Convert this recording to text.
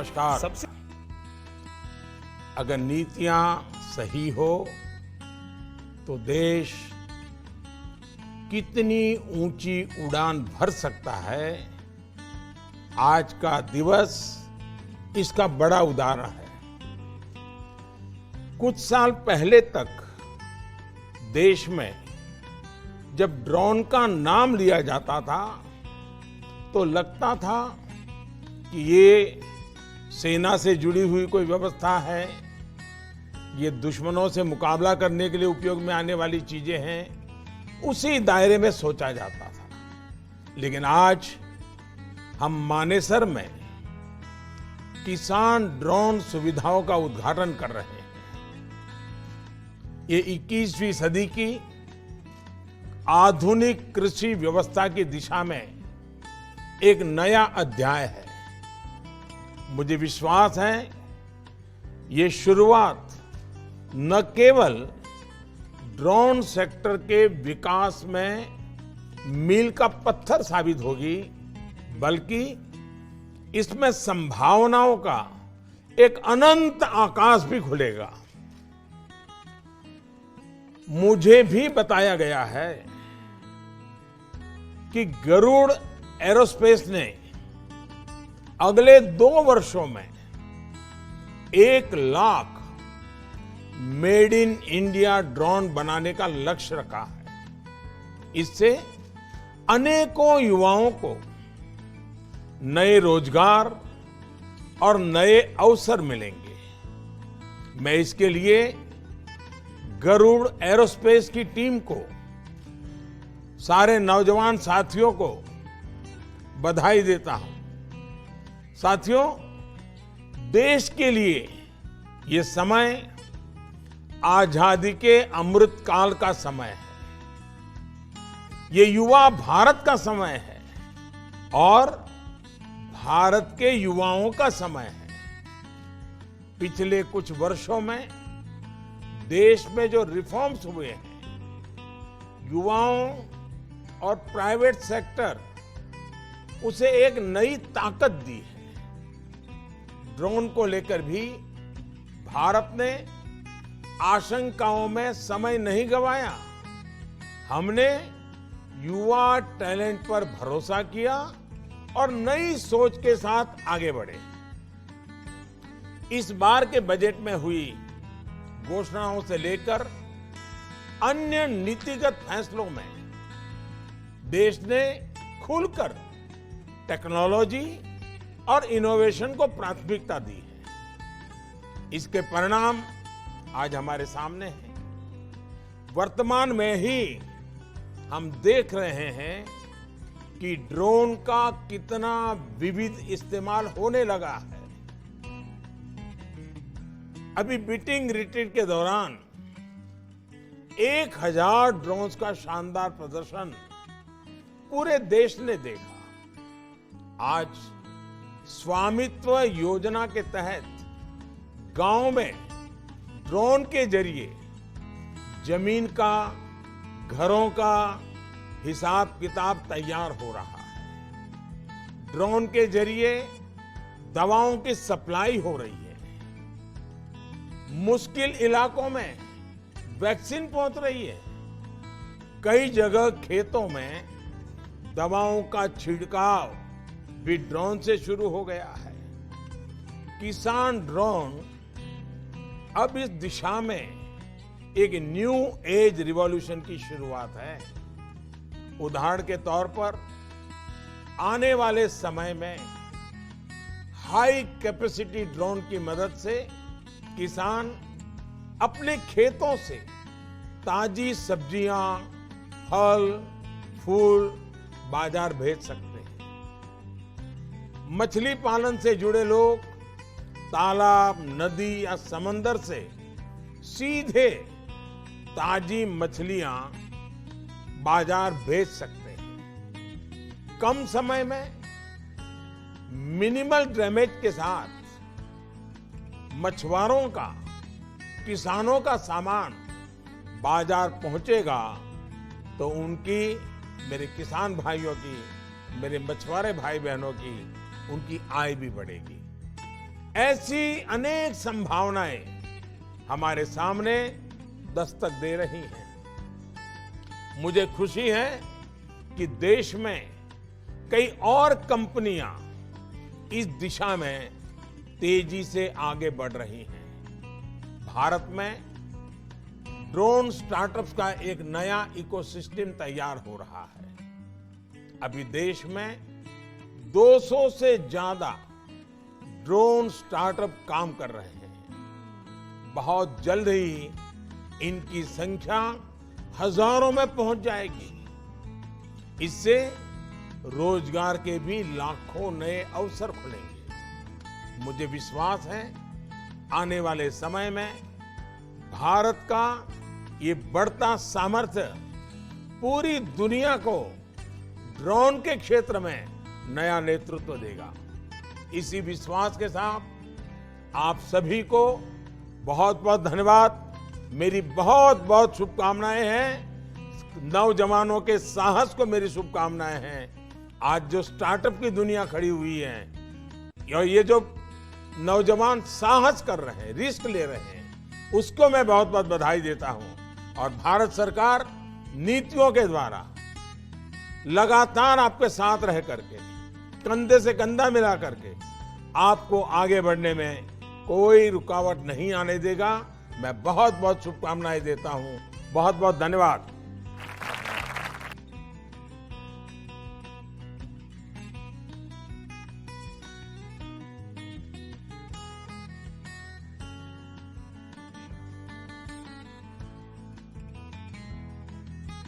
नमस्कार। सबसे अगर नीतियां सही हो तो देश कितनी ऊंची उड़ान भर सकता है, आज का दिवस इसका बड़ा उदाहरण है। कुछ साल पहले तक देश में जब ड्रोन का नाम लिया जाता था तो लगता था कि ये सेना से जुड़ी हुई कोई व्यवस्था है, ये दुश्मनों से मुकाबला करने के लिए उपयोग में आने वाली चीजें हैं, उसी दायरे में सोचा जाता था। लेकिन आज हम मानेसर में किसान ड्रोन सुविधाओं का उद्घाटन कर रहे हैं। ये 21वीं सदी की आधुनिक कृषि व्यवस्था की दिशा में एक नया अध्याय है। मुझे विश्वास है ये शुरुआत न केवल ड्रोन सेक्टर के विकास में मील का पत्थर साबित होगी, बल्कि इसमें संभावनाओं का एक अनंत आकाश भी खुलेगा। मुझे भी बताया गया है कि गरुड़ एरोस्पेस ने अगले 2 वर्षों में 1 lakh made in India drone बनाने का लक्ष्य रखा है। इससे अनेकों युवाओं को नए रोजगार और नए अवसर मिलेंगे। मैं इसके लिए गरुड़ एरोस्पेस की टीम को, सारे नौजवान साथियों को बधाई देता हूं। साथियों, देश के लिए ये समय आजादी के अमृत काल का समय है। ये युवा भारत का समय है और भारत के युवाओं का समय है। पिछले कुछ वर्षों में देश में जो रिफॉर्म्स हुए हैं, युवाओं और प्राइवेट सेक्टर उसे एक नई ताकत दी है। ड्रोन को लेकर भी भारत ने आशंकाओं में समय नहीं गंवाया। हमने युवा टैलेंट पर भरोसा किया और नई सोच के साथ आगे बढ़े। इस बार के बजट में हुई घोषणाओं से लेकर अन्य नीतिगत फैसलों में देश ने खुलकर टेक्नोलॉजी और इनोवेशन को प्राथमिकता दी है। इसके परिणाम आज हमारे सामने हैं। वर्तमान में ही हम देख रहे हैं कि ड्रोन का कितना विविध इस्तेमाल होने लगा है। अभी बीटिंग रिट्रीट के दौरान 1000 ड्रोन्स का शानदार प्रदर्शन पूरे देश ने देखा। आज स्वामित्व योजना के तहत गांव में ड्रोन के जरिए जमीन का, घरों का हिसाब किताब तैयार हो रहा है। ड्रोन के जरिए दवाओं की सप्लाई हो रही है। मुश्किल इलाकों में वैक्सीन पहुंच रही है। कई जगह खेतों में दवाओं का छिड़काव भी ड्रोन से शुरू हो गया है। किसान ड्रोन अब इस दिशा में एक न्यू एज रिवॉल्यूशन की शुरुआत है। उदाहरण के तौर पर आने वाले समय में हाई कैपेसिटी ड्रोन की मदद से किसान अपने खेतों से ताजी सब्जियां, फल, फूल बाजार भेज सकते हैं। मछली पालन से जुड़े लोग तालाब, नदी या समंदर से सीधे ताजी मछलियां बाजार भेज सकते हैं। कम समय में मिनिमल डैमेज के साथ मछुआरों का, किसानों का सामान बाजार पहुंचेगा तो उनकी, मेरे किसान भाइयों की, मेरे मछुआरे भाई बहनों की, उनकी आय भी बढ़ेगी। ऐसी अनेक संभावनाएं हमारे सामने दस्तक दे रही हैं। मुझे खुशी है कि देश में कई और कंपनियां इस दिशा में तेजी से आगे बढ़ रही हैं। भारत में ड्रोन स्टार्टअप्स का एक नया इकोसिस्टम तैयार हो रहा है। अभी देश में 200 से ज्यादा ड्रोन स्टार्टअप काम कर रहे हैं। बहुत जल्द ही इनकी संख्या हजारों में पहुंच जाएगी। इससे रोजगार के भी लाखों नए अवसर खुलेंगे। मुझे विश्वास है आने वाले समय में भारत का ये बढ़ता सामर्थ्य पूरी दुनिया को ड्रोन के क्षेत्र में नया नेतृत्व देगा। इसी विश्वास के साथ आप सभी को बहुत बहुत धन्यवाद। मेरी बहुत बहुत शुभकामनाएं हैं। नौजवानों के साहस को मेरी शुभकामनाएं हैं। आज जो स्टार्टअप की दुनिया खड़ी हुई है और ये जो नौजवान साहस कर रहे हैं, रिस्क ले रहे हैं, उसको मैं बहुत बहुत बधाई देता हूं। और भारत सरकार नीतियों के द्वारा लगातार आपके साथ रह करके, कंधे से कंधा मिला करके आपको आगे बढ़ने में कोई रुकावट नहीं आने देगा। मैं बहुत बहुत शुभकामनाएं देता हूं। बहुत बहुत धन्यवाद।